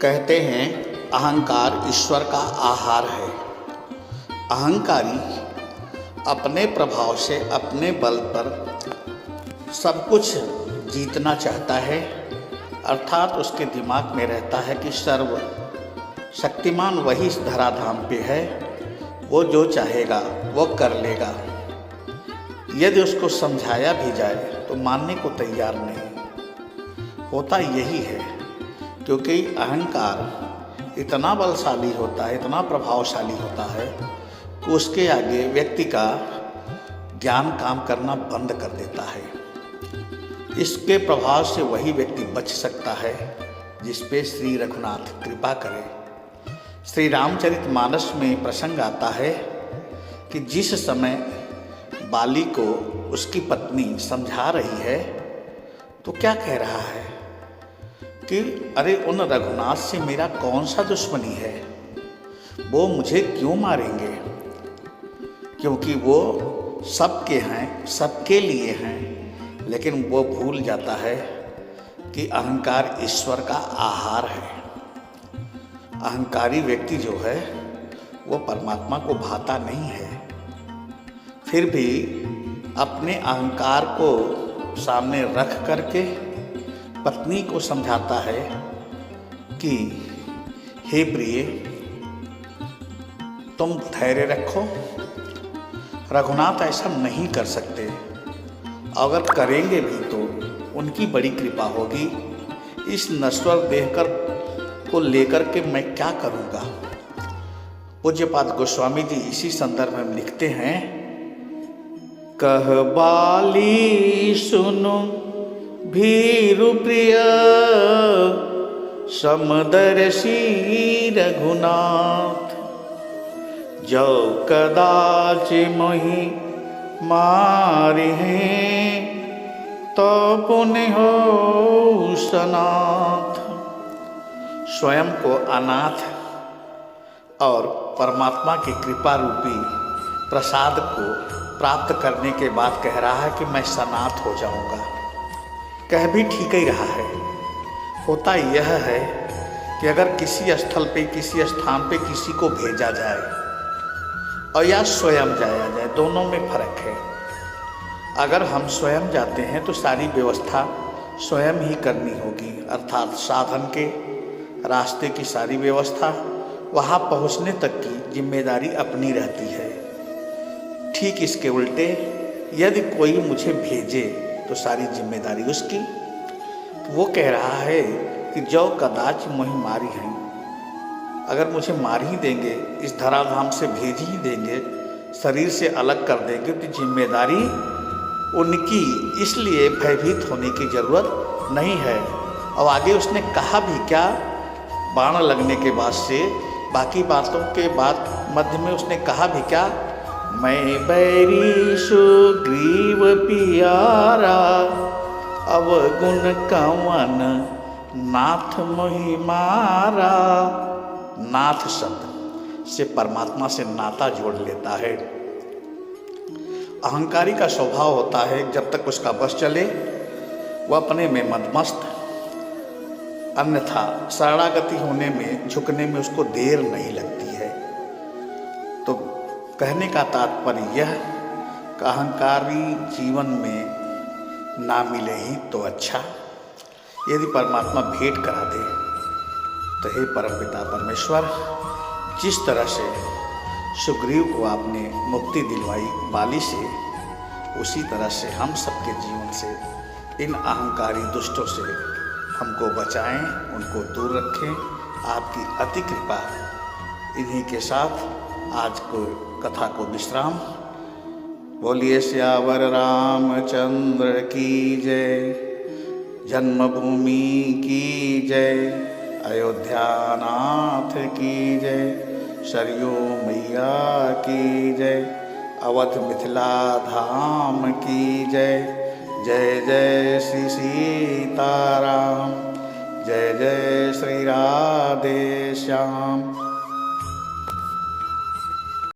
कहते हैं अहंकार ईश्वर का आहार है। अहंकारी अपने प्रभाव से अपने बल पर सब कुछ जीतना चाहता है, अर्थात उसके दिमाग में रहता है कि सर्व शक्तिमान वही इस धराधाम पे है, वो जो चाहेगा वो कर लेगा। यदि उसको समझाया भी जाए तो मानने को तैयार नहीं। होता यही है क्योंकि अहंकार इतना बलशाली होता है, इतना प्रभावशाली होता है कि उसके आगे व्यक्ति का ज्ञान काम करना बंद कर देता है। इसके प्रभाव से वही व्यक्ति बच सकता है जिस पे श्री रघुनाथ कृपा करें। श्री रामचरितमानस में प्रसंग आता है कि जिस समय बाली को उसकी पत्नी समझा रही है तो क्या कह रहा है कि अरे उन रघुनाथ से मेरा कौन सा दुश्मनी है, वो मुझे क्यों मारेंगे, क्योंकि वो सबके हैं, सबके लिए हैं। लेकिन वो भूल जाता है कि अहंकार ईश्वर का आहार है। अहंकारी व्यक्ति जो है वो परमात्मा को भाता नहीं है, फिर भी अपने अहंकार को सामने रख करके पत्नी को समझाता है कि हे प्रिय, तुम धैर्य रखो, रघुनाथ ऐसा नहीं कर सकते, अगर करेंगे भी तो उनकी बड़ी कृपा होगी। इस नश्वर देह को लेकर के मैं क्या करूँगा। पूज्यपाद गोस्वामी जी इसी संदर्भ में लिखते हैं, कह बाली सुनो भीरु प्रिय, समदर्शी रघुनाथ, जो कदाचि मोहि मारि हैं, तो पुण्य हो सनाथ। स्वयं को अनाथ और परमात्मा की कृपा रूपी प्रसाद को प्राप्त करने के बाद कह रहा है कि मैं सनाथ हो जाऊंगा। कह भी ठीक ही रहा है। होता यह है कि अगर किसी स्थल पे, किसी स्थान पे किसी को भेजा जाए और या स्वयं जाया जाए, दोनों में फर्क है। अगर हम स्वयं जाते हैं तो सारी व्यवस्था स्वयं ही करनी होगी, अर्थात साधन के रास्ते की सारी व्यवस्था, वहाँ पहुँचने तक की जिम्मेदारी अपनी रहती है। ठीक इसके उल्टे यदि कोई मुझे भेजे तो सारी जिम्मेदारी उसकी। तो वो कह रहा है कि जो कदाच मोहि मारी हैं, अगर मुझे मार ही देंगे, इस धराधाम से भेज ही देंगे, शरीर से अलग कर देंगे, तो जिम्मेदारी उनकी, इसलिए भयभीत होने की ज़रूरत नहीं है। और आगे उसने कहा भी क्या, बाण लगने के बाद से बाकी बातों के बाद मध्य में उसने कहा भी क्या, मैं बैरी सुग्रीव पियारा, अवगुण कवन नाथ मोहि मारा। नाथ शब्द से परमात्मा से नाता जोड़ लेता है। अहंकारी का स्वभाव होता है जब तक उसका बस चले वह अपने में मदमस्त, अन्यथा शरणागति होने में, झुकने में उसको देर नहीं लगती है। तो कहने का तात्पर्य यह कि अहंकारी जीवन में ना मिले ही तो अच्छा। यदि परमात्मा भेंट करा दे तो हे परमपिता परमेश्वर, जिस तरह से सुग्रीव को आपने मुक्ति दिलवाई बाली से, उसी तरह से हम सबके जीवन से इन अहंकारी दुष्टों से हमको बचाएं, उनको दूर रखें। आपकी अति कृपा। इन्हीं के साथ आज को कथा को विश्राम। बोलिए सियावर रामचंद्र की जय, जन्मभूमि की जय, अयोध्या नाथ की जय, सरयू मैया की जय, अवध मिथिला धाम की जय। जय जय श्री सीताराम, जय जय श्री राधे श्याम।